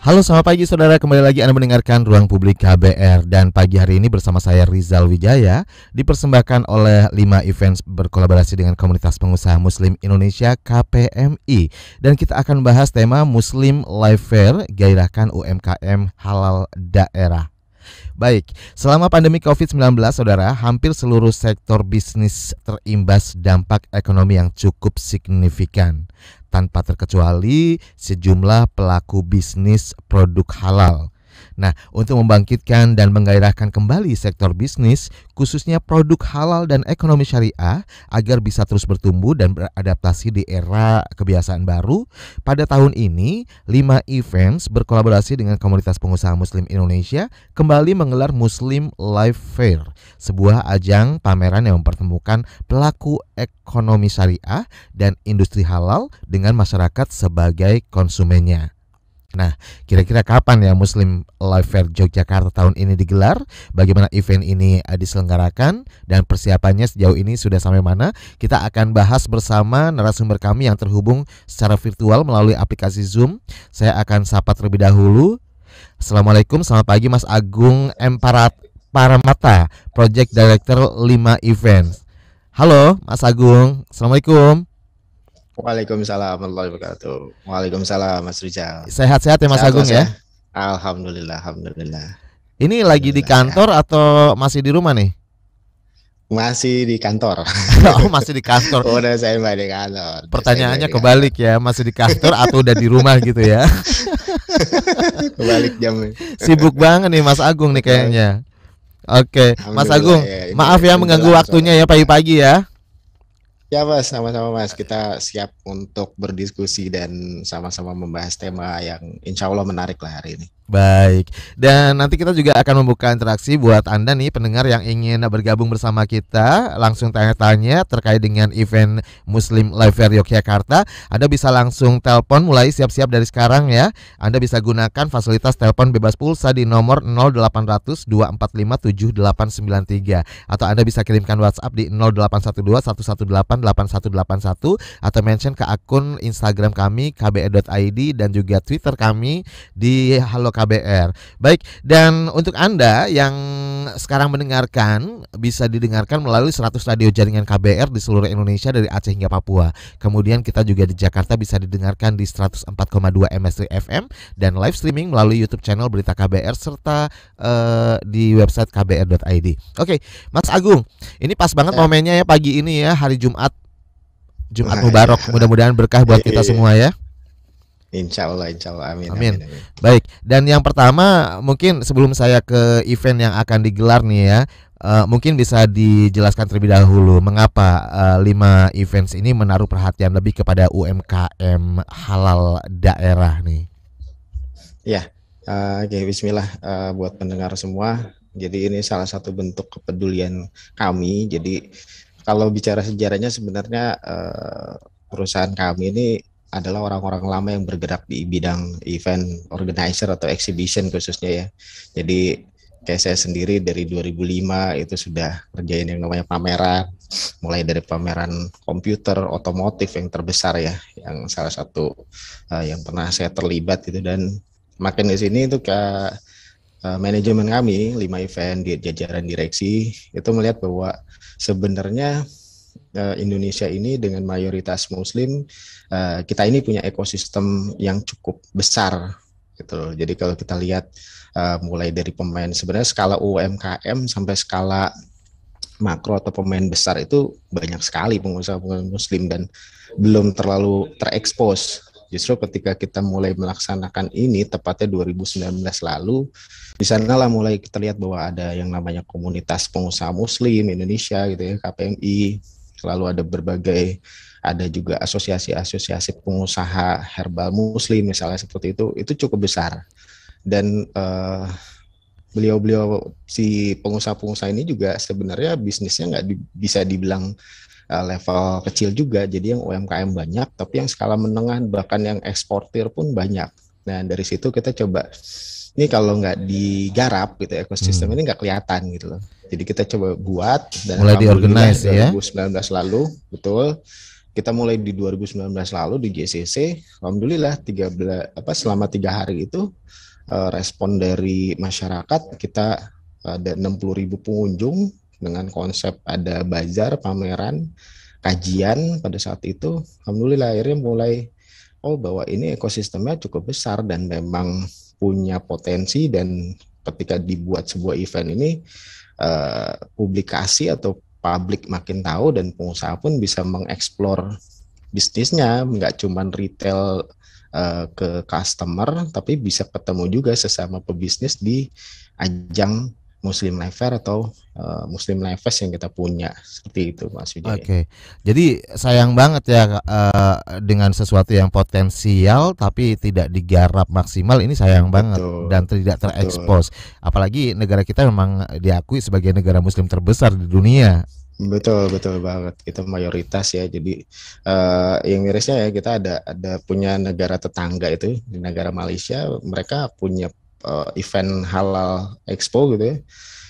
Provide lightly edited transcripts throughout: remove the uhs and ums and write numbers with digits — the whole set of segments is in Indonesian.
Halo, selamat pagi saudara. Kembali lagi Anda mendengarkan Ruang Publik KBR. Dan pagi hari ini bersama saya Rizal Wijaya, dipersembahkan oleh 5 Events berkolaborasi dengan Komunitas Pengusaha Muslim Indonesia KPMI. Dan kita akan bahas tema Muslim Life Fair, gairahkan UMKM halal daerah. Baik, selama pandemi COVID-19, saudara, hampir seluruh sektor bisnis terimbas dampak ekonomi yang cukup signifikan. Tanpa terkecuali sejumlah pelaku bisnis produk halal. Nah, untuk membangkitkan dan menggairahkan kembali sektor bisnis, khususnya produk halal dan ekonomi syariah, agar bisa terus bertumbuh dan beradaptasi di era kebiasaan baru, pada tahun ini, 5 Events berkolaborasi dengan Komunitas Pengusaha Muslim Indonesia kembali menggelar Muslim Life Fair, sebuah ajang pameran yang mempertemukan pelaku ekonomi syariah dan industri halal dengan masyarakat sebagai konsumennya. Nah, kira-kira kapan ya Muslim Life Fair Yogyakarta tahun ini digelar? Bagaimana event ini diselenggarakan? Dan persiapannya sejauh ini sudah sampai mana? Kita akan bahas bersama narasumber kami yang terhubung secara virtual melalui aplikasi Zoom. Saya akan sapa terlebih dahulu. Assalamualaikum, selamat pagi Mas Agung M. Paramata, Project Director 5 Events. Halo Mas Agung, Assalamualaikum. Waalaikumsalam warahmatullahi wabarakatuh. Waalaikumsalam Mas Rizal. Sehat-sehat ya Mas Agung ya? Alhamdulillah, alhamdulillah. Ini lagi di kantor atau masih di rumah nih? Masih di kantor. Oh, masih di kantor. Udah saya di kantor. Pertanyaannya kebalik ya, masih di kantor atau udah di rumah gitu ya? Kebalik jam. Sibuk banget nih Mas Agung nih kayaknya. Oke, Mas Agung, maaf ya mengganggu waktunya ya pagi-pagi ya. Ya Mas, sama-sama Mas. Kita siap untuk berdiskusi dan sama-sama membahas tema yang insya Allah menarik lah hari ini. Baik, dan nanti kita juga akan membuka interaksi buat Anda nih pendengar yang ingin bergabung bersama kita, langsung tanya-tanya terkait dengan event Muslim Life Fair Yogyakarta. Anda bisa langsung telepon mulai siap-siap dari sekarang ya. Anda bisa gunakan fasilitas telepon bebas pulsa di nomor 0800 245 7893 atau Anda bisa kirimkan WhatsApp di 0812 118 8181 atau mention ke akun Instagram kami kbr.id dan juga Twitter kami di Halo KBR. Baik, dan untuk Anda yang sekarang mendengarkan, bisa didengarkan melalui 100 radio jaringan KBR di seluruh Indonesia dari Aceh hingga Papua. Kemudian kita juga di Jakarta bisa didengarkan di 104,2 MS3 FM dan live streaming melalui YouTube channel Berita KBR serta di website kbr.id. Oke, Mas Agung, ini pas banget momennya ya pagi ini ya, hari Jumat Mubarak. Mudah-mudahan berkah buat kita semua ya. Insya Allah, amin. Baik, dan yang pertama mungkin sebelum saya ke event yang akan digelar nih ya, mungkin bisa dijelaskan terlebih dahulu mengapa 5 events ini menaruh perhatian lebih kepada UMKM halal daerah nih. Ya, oke, bismillah buat pendengar semua. Jadi ini salah satu bentuk kepedulian kami. Jadi kalau bicara sejarahnya sebenarnya perusahaan kami ini adalah orang-orang lama yang bergerak di bidang event organizer atau exhibition khususnya ya. Jadi kayak saya sendiri dari 2005 itu sudah kerjain yang namanya pameran, mulai dari pameran komputer otomotif yang terbesar ya, yang salah satu yang pernah saya terlibat gitu, dan makin di sini itu ke manajemen kami 5 event di jajaran direksi itu melihat bahwa sebenarnya Indonesia ini dengan mayoritas Muslim, kita ini punya ekosistem yang cukup besar gitu. Jadi kalau kita lihat mulai dari pemain sebenarnya skala UMKM sampai skala makro atau pemain besar itu banyak sekali pengusaha-pengusaha Muslim dan belum terlalu terekspos. Justru ketika kita mulai melaksanakan ini tepatnya 2019 lalu, di sanalah mulai kita lihat bahwa ada yang namanya komunitas pengusaha Muslim Indonesia gitu ya, KPMI. Lalu ada berbagai, ada juga asosiasi-asosiasi pengusaha herbal Muslim misalnya seperti itu cukup besar. Dan beliau-beliau si pengusaha-pengusaha ini juga sebenarnya bisnisnya nggak bisa dibilang level kecil juga. Jadi yang UMKM banyak, tapi yang skala menengah bahkan yang eksportir pun banyak. Nah dari situ kita coba, ini kalau nggak digarap gitu ekosistem ini nggak kelihatan gitu loh. Jadi kita coba buat dan mulai diorganize ya 2019 lalu betul kita mulai di 2019 lalu di JCC, alhamdulillah selama 3 hari itu respon dari masyarakat, kita ada 60.000 pengunjung dengan konsep ada bazar, pameran, kajian pada saat itu. Alhamdulillah akhirnya mulai bahwa ini ekosistemnya cukup besar dan memang punya potensi, dan ketika dibuat sebuah event ini publikasi atau publik makin tahu dan pengusaha pun bisa mengeksplor bisnisnya, nggak cuma retail ke customer, tapi bisa ketemu juga sesama pebisnis di ajang Muslim Life Fair atau Muslim Life Fest yang kita punya, seperti itu Mas Wijaya. Oke, jadi sayang banget ya dengan sesuatu yang potensial tapi tidak digarap maksimal, ini sayang banget dan tidak terekspos. Apalagi negara kita memang diakui sebagai negara Muslim terbesar di dunia. Betul banget, kita mayoritas ya. Jadi yang mirisnya ya, kita ada punya negara tetangga itu di negara Malaysia, mereka punya event halal expo gitu ya,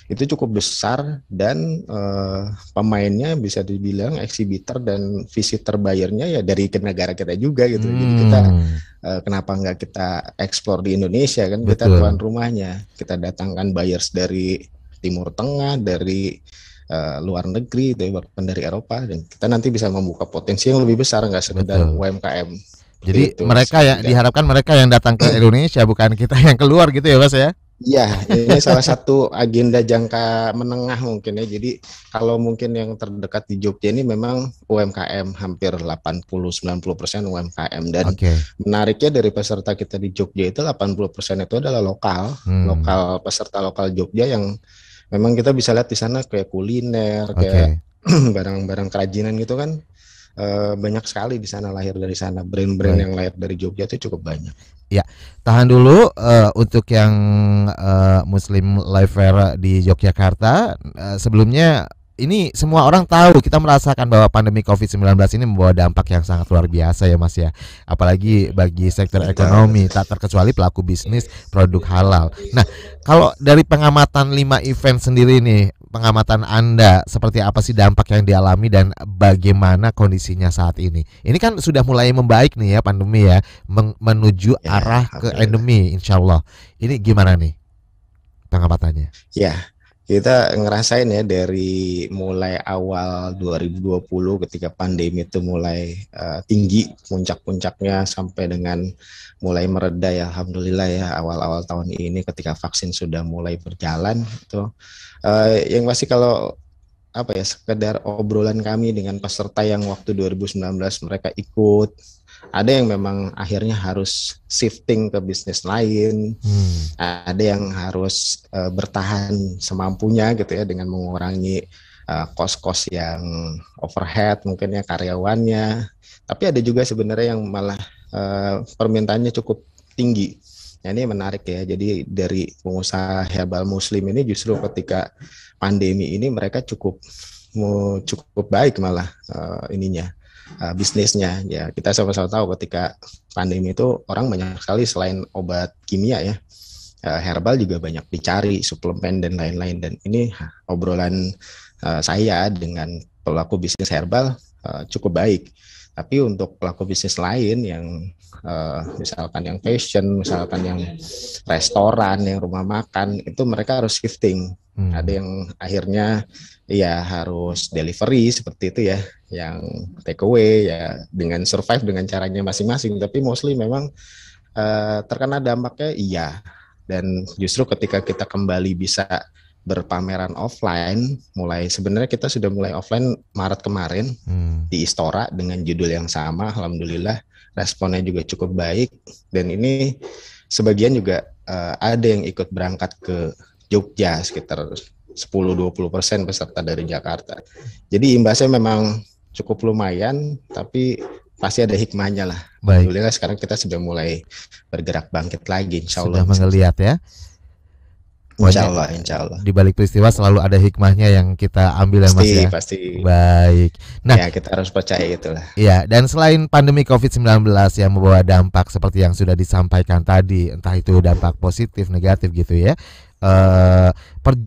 itu cukup besar, dan pemainnya bisa dibilang eksibitor dan visitor buyernya ya dari negara kita juga gitu. Jadi kita kenapa nggak kita eksplor di Indonesia kan? Betul. Kita tuan rumahnya, kita datangkan buyers dari Timur Tengah, dari luar negeri, bahkan dari Eropa, dan kita nanti bisa membuka potensi yang lebih besar, nggak sekedar UMKM. Jadi itu, mereka yang diharapkan mereka yang datang ke Indonesia, bukan kita yang keluar gitu ya Mas ya? Iya, ini salah satu agenda jangka menengah mungkin ya. Jadi kalau mungkin yang terdekat di Jogja ini memang UMKM, hampir 80-90% UMKM, dan menariknya dari peserta kita di Jogja itu 80% itu adalah lokal peserta lokal Jogja, yang memang kita bisa lihat di sana kayak kuliner, kayak barang-barang kerajinan gitu kan. Banyak sekali di sana, lahir dari sana, brand-brand yang lahir dari Jogja itu cukup banyak. Ya, tahan dulu untuk yang Muslim Life Fair di Yogyakarta. Sebelumnya ini semua orang tahu, kita merasakan bahwa pandemi COVID-19 ini membawa dampak yang sangat luar biasa ya Mas ya. Apalagi bagi sektor ekonomi, tak terkecuali pelaku bisnis produk halal. Nah, kalau dari pengamatan 5 event sendiri nih, pengamatan Anda seperti apa sih dampak yang dialami dan bagaimana kondisinya saat ini? Ini kan sudah mulai membaik nih ya pandemi ya, menuju arah ke endemi insyaallah. Ini gimana nih pengamatannya? Ya, kita ngerasain ya dari mulai awal 2020 ketika pandemi itu mulai tinggi puncak-puncaknya, sampai dengan mulai mereda ya, alhamdulillah ya, awal-awal tahun ini ketika vaksin sudah mulai berjalan itu yang pasti kalau sekedar obrolan kami dengan peserta yang waktu 2019 mereka ikut, ada yang memang akhirnya harus shifting ke bisnis lain, ada yang harus bertahan semampunya gitu ya, dengan mengurangi kos-kos yang overhead mungkin ya, karyawannya. Tapi ada juga sebenarnya yang malah permintaannya cukup tinggi. Nah, ini menarik ya. Jadi dari pengusaha herbal Muslim ini justru ketika pandemi ini mereka cukup baik malah bisnisnya ya. Kita sama-sama tahu ketika pandemi itu orang banyak sekali selain obat kimia ya, herbal juga banyak dicari, suplemen dan lain-lain. Dan ini obrolan saya dengan pelaku bisnis herbal cukup baik. Tapi untuk pelaku bisnis lain yang misalkan yang fashion, misalkan yang restoran, yang rumah makan, itu mereka harus shifting. Ada yang akhirnya ya harus delivery seperti itu ya, yang take away ya, dengan survive dengan caranya masing-masing. Tapi mostly memang terkena dampaknya iya. Dan justru ketika kita kembali bisa berpameran offline, sebenarnya kita sudah mulai offline Maret kemarin di Istora dengan judul yang sama, alhamdulillah responnya juga cukup baik. Dan ini sebagian juga ada yang ikut berangkat ke Jogja, sekitar 10-20% peserta dari Jakarta. Jadi imbasnya memang cukup lumayan, tapi pasti ada hikmahnya lah. Alhamdulillah sekarang kita sudah mulai bergerak bangkit lagi, insya Allah. Sudah menggeliat ya. Insya Pokoknya Allah, insya Allah. di balik peristiwa selalu ada hikmahnya yang kita ambil ya Mas Pasti, ya. pasti. Baik. Nah, Ya kita harus percaya itulah. iya, dan selain pandemi COVID-19 yang membawa dampak seperti yang sudah disampaikan tadi, entah itu dampak positif, negatif gitu ya.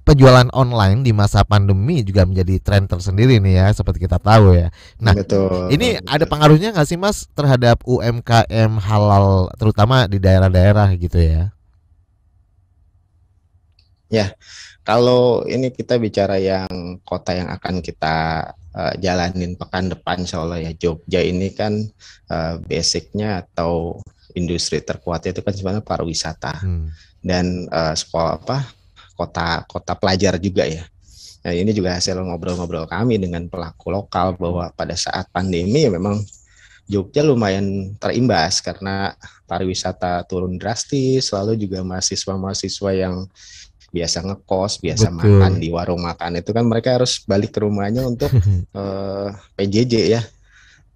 Penjualan online di masa pandemi juga menjadi tren tersendiri nih ya, seperti kita tahu ya. Nah, Betul, ini ada betul. pengaruhnya nggak sih Mas terhadap UMKM halal, terutama di daerah-daerah gitu ya? Ya, kalau ini kita bicara yang kota yang akan kita jalanin pekan depan, insya Allah ya. Jogja ini kan basicnya atau industri terkuatnya itu kan sebenarnya pariwisata dan sekolah kota pelajar juga ya. Nah, ini juga hasil ngobrol-ngobrol kami dengan pelaku lokal bahwa pada saat pandemi ya memang Jogja lumayan terimbas karena pariwisata turun drastis, lalu juga mahasiswa-mahasiswa yang biasa ngekos, biasa makan Betul. di warung makan itu kan mereka harus balik ke rumahnya untuk PJJ ya,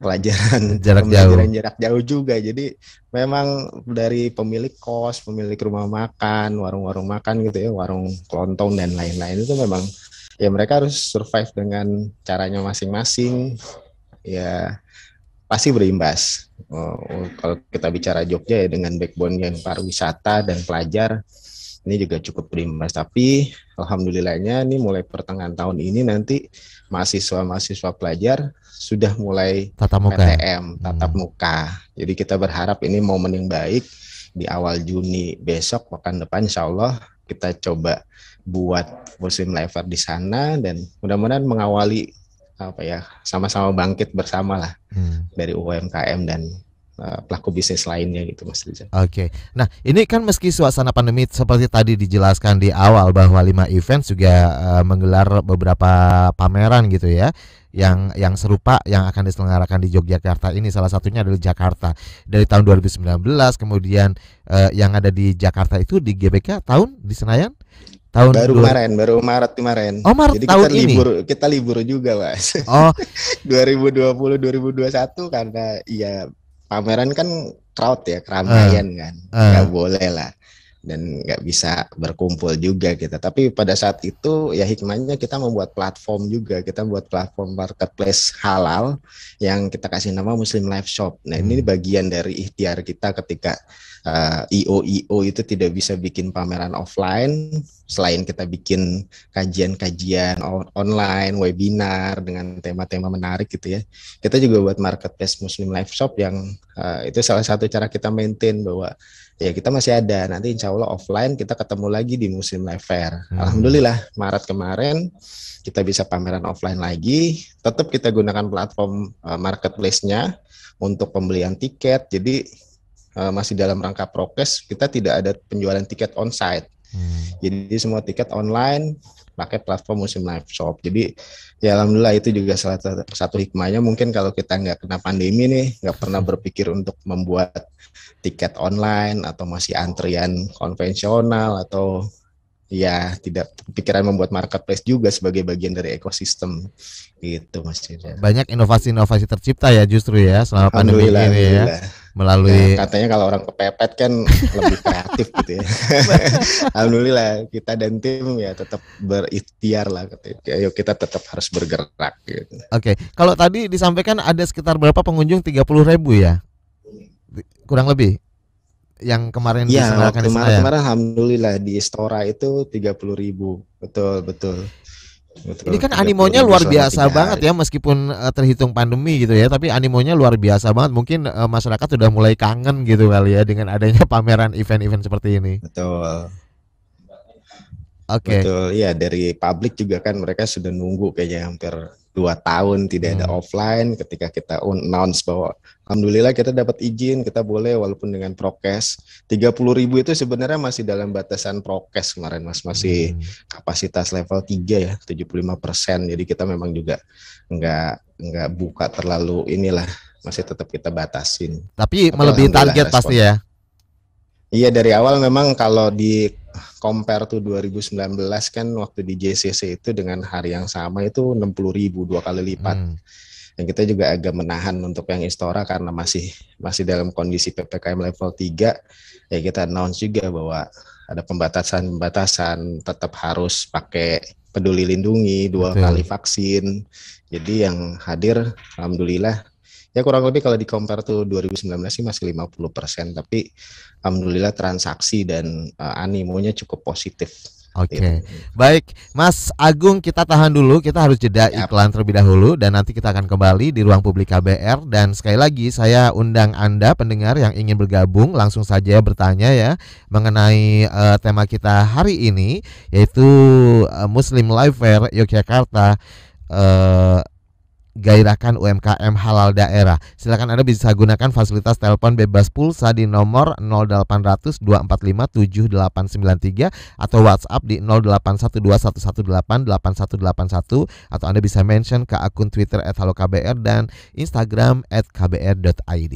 Jarak pembelajaran jauh. jarak jauh juga. Jadi memang dari pemilik kos, pemilik rumah makan, warung-warung makan gitu ya, warung kelontong dan lain-lain itu memang ya mereka harus survive dengan caranya masing-masing. Ya pasti berimbas. Kalau kita bicara Jogja ya dengan backbone yang pariwisata dan pelajar, ini juga cukup berimbas. Tapi alhamdulillahnya ini mulai pertengahan tahun ini nanti mahasiswa-mahasiswa pelajar sudah mulai Tatap muka. PTM, tatap muka. Jadi kita berharap ini momen yang baik di awal Juni besok, pekan depan insya Allah kita coba buat Muslim Lifer di sana dan mudah-mudahan mengawali sama-sama bangkit bersama lah dari UMKM dan pelaku bisnis lainnya gitu Mas Rizal. Oke. Nah, ini kan meski suasana pandemi seperti tadi dijelaskan di awal bahwa 5 event juga menggelar beberapa pameran gitu ya. Yang serupa yang akan diselenggarakan di Yogyakarta ini salah satunya adalah Jakarta. Dari tahun 2019 kemudian yang ada di Jakarta itu di GBK tahun di Senayan tahun baru Maret kemarin. Oh, Maret jadi tahun ini. Kita libur juga Mas. Oh 2020 2021 karena ya pameran kan crowd ya, keramaian kan, nggak boleh lah dan nggak bisa berkumpul juga kita. Tapi pada saat itu ya hikmahnya kita membuat platform juga, kita buat platform marketplace halal yang kita kasih nama Muslim Life Shop. Nah ini bagian dari ikhtiar kita ketika IO itu tidak bisa bikin pameran offline, selain kita bikin kajian-kajian online, webinar dengan tema-tema menarik gitu ya. Kita juga buat marketplace Muslim Life Shop yang itu salah satu cara kita maintain bahwa ya kita masih ada. Nanti insya Allah offline kita ketemu lagi di Muslim Life Fair. Alhamdulillah Maret kemarin kita bisa pameran offline lagi. Tetap kita gunakan platform marketplace-nya untuk pembelian tiket. Jadi masih dalam rangka prokes, kita tidak ada penjualan tiket onsite. Jadi semua tiket online pakai platform Muslim Life Shop. Jadi ya alhamdulillah itu juga salah satu hikmahnya. Mungkin kalau kita nggak kena pandemi nih, nggak pernah berpikir untuk membuat tiket online atau masih antrian konvensional atau ya tidak pikiran membuat marketplace juga sebagai bagian dari ekosistem gitu Mas Yuda. Banyak inovasi-inovasi tercipta ya justru ya selama pandemi ini ya. Melalui ya, katanya kalau orang kepepet kan lebih kreatif gitu ya. Alhamdulillah kita dan tim ya tetap berikhtiar lah. Ayo kita tetap harus bergerak gitu. Oke, kalau tadi disampaikan ada sekitar berapa pengunjung 30.000 ya? Kurang lebih yang kemarin diselenggarakan di Senayan. Kemarin alhamdulillah di Istora itu 30.000. Betul. Ini kan animonya luar biasa banget ya meskipun terhitung pandemi gitu ya, tapi animonya luar biasa banget. Mungkin masyarakat sudah mulai kangen gitu kali ya dengan adanya pameran event-event seperti ini. Betul. Oke. Betul. Iya, dari publik juga kan mereka sudah nunggu kayaknya hampir 2 tahun tidak ada offline. Ketika kita announce bahwa alhamdulillah kita dapat izin, kita boleh walaupun dengan prokes. 30.000 itu sebenarnya masih dalam batasan prokes kemarin Mas, masih kapasitas level 3 ya, 75%. Jadi kita memang juga nggak buka terlalu inilah, masih tetap kita batasin. Tapi melebihi target pasti ya. Iya, dari awal memang kalau di compare to 2019 kan waktu di JCC itu dengan hari yang sama itu 60.000, 2 kali lipat. Dan kita juga agak menahan untuk yang Istora karena masih dalam kondisi PPKM level 3. Ya kita announce juga bahwa ada pembatasan tetap harus pakai Peduli Lindungi, 2 kali vaksin. Jadi yang hadir alhamdulillah ya kurang lebih kalau di compare tuh 2019 sih masih 50%, tapi alhamdulillah transaksi dan animonya cukup positif. Oke. Baik, Mas Agung, kita tahan dulu, kita harus jeda iklan terlebih dahulu dan nanti kita akan kembali di Ruang Publik KBR. Dan sekali lagi saya undang Anda pendengar yang ingin bergabung langsung saja bertanya ya mengenai tema kita hari ini, yaitu Muslim Life Fair Yogyakarta, gairahkan UMKM halal daerah. Silakan Anda bisa gunakan fasilitas telepon bebas pulsa di nomor 0800 245 7893 atau WhatsApp di 081211188181 atau Anda bisa mention ke akun Twitter @halokbr dan Instagram @kbr.id.